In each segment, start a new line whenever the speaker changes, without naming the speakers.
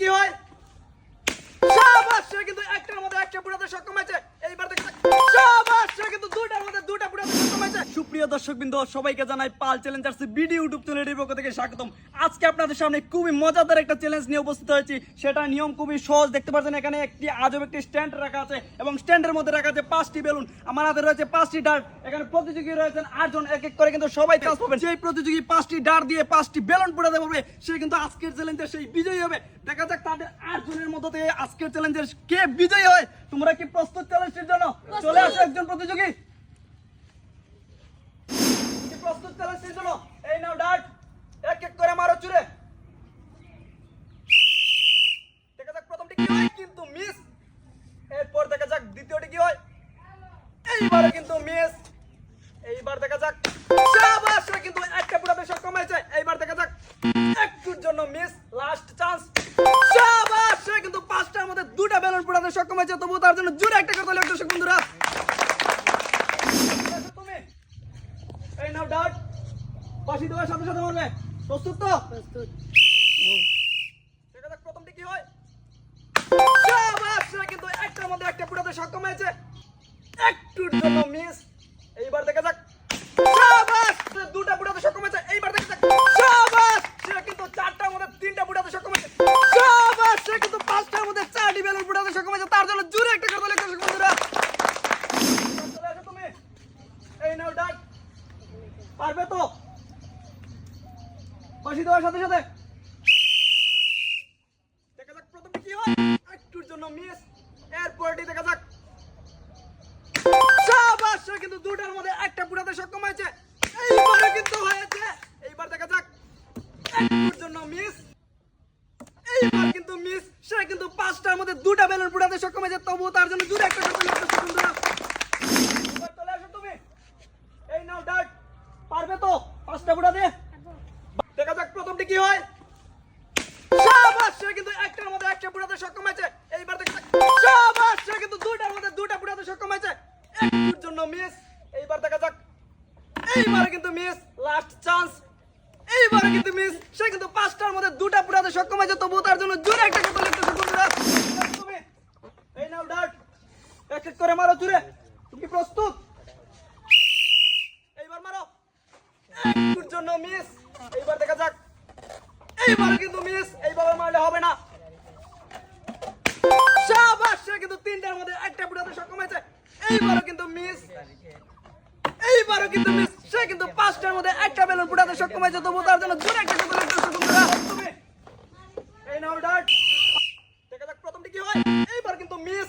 কি হয়? শাবাশ, সে কিন্তু একটার মধ্যে একটা পুরাতে সক্ষম হয়েছে। এইবার দেখতে শাবাশ, সে কিন্তু দুটার মধ্যে দুটা পুরাতে সক্ষম হয়েছে। সুপ্রিয় দর্শকবৃন্দ, সবাইকে জানাই পাল চ্যালেঞ্জার্স ভিডিও ইউটিউব চ্যানেলের পক্ষ থেকে স্বাগতম। আজকে আপনাদের সামনে খুবই মজাদার একটা চ্যালেঞ্জ নিয়ে উপস্থিত হয়েছি। সেটা নিয়ম খুবই সহজ। দেখতে পাচ্ছেন এখানে একটি আজব একটি স্ট্যান্ড রাখা আছে এবং স্ট্যান্ডের মধ্যে রাখা আছে 5টি বেলুন। আমার হাতে রয়েছে 5টি ডার্ট। এখানে প্রতিযোগী রয়েছেন 8 জন, এক এক করে কিন্তু সবাই চান্স পাবেন। সেই প্রতিযোগী 5টি ডার্ট দিয়ে 5টি বেলুন পুরাতে পারবে, সে কিন্তু আজকের চ্যালেঞ্জের সেই বিজয়ী হবে। দেখা যাক তাদের 8 জনের মধ্যে থেকে আজকের চ্যালেঞ্জের কে বিজয়ী হয়। তোমরা কি প্রস্তুত চ্যালেঞ্জের জন্য? চলে আসো একজন প্রতিযোগী। কি প্রস্তুত চ্যালেঞ্জের জন্য? এই নাও ডার্ট, এক এক করে মারো চুরে। দেখা যাক প্রথমটি কি হয়, কিন্তু মিস। এরপর দেখা যাক দ্বিতীয়টি কি হয়। এইবারে কিন্তু মিস। এইবার দেখা যাক শাবাশ, সে কিন্তু একটা পুরাতে সক্ষম হয়েছে। এইবার দেখা যাক একটুর জন্য মিস। Last chance. শাবাশ, সে কিন্তু 5টার মধ্যে 2টা বেলুন পুরাতে সক্ষম হয়েছে। তবু তার জন্য জোরে একটা করে তালি দর্শক বন্ধুরা। তুমি এই নাও ডার্ট, বাঁশি দেওয়ার সাথে সাথে মারবে। প্রস্তুত তো? প্রস্তুত। দেখা যাক প্রথমটি কি হয়। শাবাশ, সে কিন্তু একটার মধ্যে একটা পুরাতে সক্ষম হয়েছে। একটুর জন্য মিস। এইবার দেখা যাক শাবাশ, সে 2টা পুরাতে সক্ষম হয়েছে। এইবার দেখা যাক শাবাশ, সে কিন্তু 4টার মধ্যে 3টা পুরাতে সক্ষম হয়েছে। শাবাশ, সে কিন্তু 5টার মধ্যে 4টি বেলুন পুরাতে সক্ষম হয়েছে। তার জন্য জোরে একটা করে তালি দর্শক বন্ধুরা। চলে আসো তুমি। এই নাও ডার্ট, পারবে তো? বাঁশি দেওয়ার সাথে সাথে দেখা যাক প্রথমটি কি হয়। একটুর জন্য মিস। এরপরটি দেখা যাক শাবাশ, সে কিন্তু 2টার মধ্যে একটা পুরাতে সক্ষম হয়েছে। এইবারে কিন্তু হয়েছে। এইবার দেখা যাক একটুর জন্য মিস। এইবার কিন্তু মিস। সে কিন্তু 5টার মধ্যে 2টা বেলুন পুরাতে সক্ষম হয়েছে। তবু তার জন্য জোরে একটা করে তালি দর্শক বন্ধুরা। এবার চলে আসো তুমি। এই নাও ডার্ট, পারবে তো 5টা পুরাতে? দেখা যাক প্রথমটি কি হয়। শাবাশ, সে কিন্তু একটার মধ্যে একটা পুরাতে সক্ষম হয়েছে। এইবার দেখা যাক শাবাশ, সে কিন্তু 2টার মধ্যে 2টা পুরাতে সক্ষম হয়েছে। একটুর জন্য মিস। এইবার দেখা যাক এইবারে কিন্তু মিস। Last chance. এইবারে কিন্তু মিস। সে কিন্তু 5টার মধ্যে 2টা পুরাতে সক্ষম হয়েছে। তবু তার জন্য জোরে একটা করে তালি দর্শক বন্ধুরা। তুমি এই নাও ডার্ট, এক এক করে মারো চুরে। তুমি কি প্রস্তুত? এইবার মারো। একটুর জন্য মিস। এইবার দেখা যাক এইবার কিন্তু মিস। এইভাবে মারলে হবে না। শাবাশ, সে কিন্তু 3টার মধ্যে একটা পুরাতে সক্ষম হয়েছে। এইবারও কিন্তু মিস। এইবারও কিন্তু মিস। সে কিন্তু 5টার মধ্যে একটা বেলুন পুরাতে সক্ষম হয়েছে। তবু তার জন্য জোরে একটা করে তালি দর্শক বন্ধুরা। তুমি এই নাও ডার্ট, দেখা যাক প্রথমটি কি হয়। এইবার কিন্তু মিস।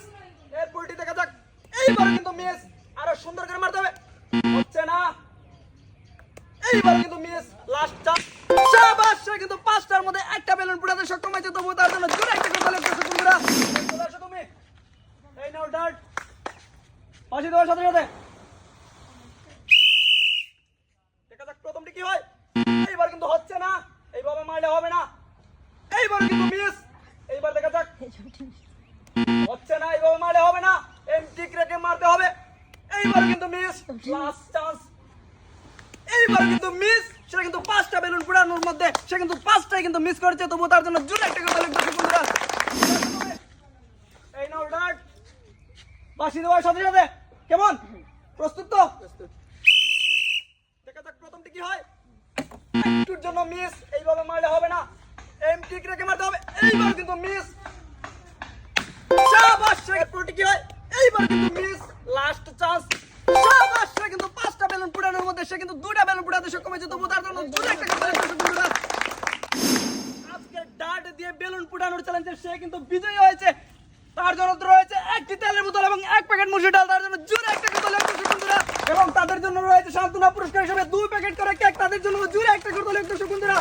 এরপরটি দেখা যাক এইবার কিন্তু মিস। আরো সুন্দর করে মারতে হবে। হচ্ছে না। এইবার কিন্তু মিস। Last chance. শাবাশ, সে কিন্তু 5টার মধ্যে একটা বেলুন পুরাতে সক্ষম হয়েছে। তবু তার জন্য জোরে একটা করে তালি দর্শক বন্ধুরা। চলে আসো তুমি। এই নাও ডার্ট, বাঁশি দেওয়ার সাথে সাথে দেখা যাক প্রথমটি কি হয়। এইবার কিন্তু হচ্ছে না। এইভাবে মারলে হবে না। এইবার কিন্তু মিস। এইবার দেখা যাক হচ্ছে না। এইভাবে মারলে হবে না। ঠিক রেখে মারতে হবে। এইবার কিন্তু মিস। Last chance. এইবার কিন্তু মিস। সে কিন্তু 5টা বেলুন পুরানোর মধ্যে সে কিন্তু 5টাই কিন্তু মিস করেছে। তবু তার জন্য জোরে একটা করে তালি দর্শক বন্ধুরা। এই নাও ডার্ট, বাঁশি দেওয়ার সাথে সাথে কেমন? প্রস্তুত তো? প্রস্তুত। দেখা যাক প্রথমটি কি হয়। একটুর জন্য মিস। এইভাবে মারলে হবে না। ঠিক রেখে মারতে হবে। এইবার কিন্তু মিস। শাবাশ, সে প্রতি কি হয়। এইবার কিন্তু মিস। Last chance. শাবাশ, সে কিন্তু 5টা বেলুন পুরানোর মধ্যে সে কিন্তু 2টা বেলুন পুরাতে সক্ষম হয়েছে। তবু তার জন্য জোরে একটা করে তালি দর্শক বন্ধুরা। আজকে ডার্ট দিয়ে বেলুন পুরানোর চ্যালেঞ্জে সে কিন্তু বিজয়ী হয়েছে। তার জন্য রয়েছে একটি তেলের বোতল এবং 1 প্যাকেট মুসুর ডাল। তার জন্য জোরে একটা করে তালি দর্শক বন্ধুরা। এবং তাদের জন্য রয়েছে সান্ত্বনা পুরস্কার হিসেবে 2 প্যাকেট করে কেক। তাদের জন্য জোরে একটা করে তালি দর্শক বন্ধুরা।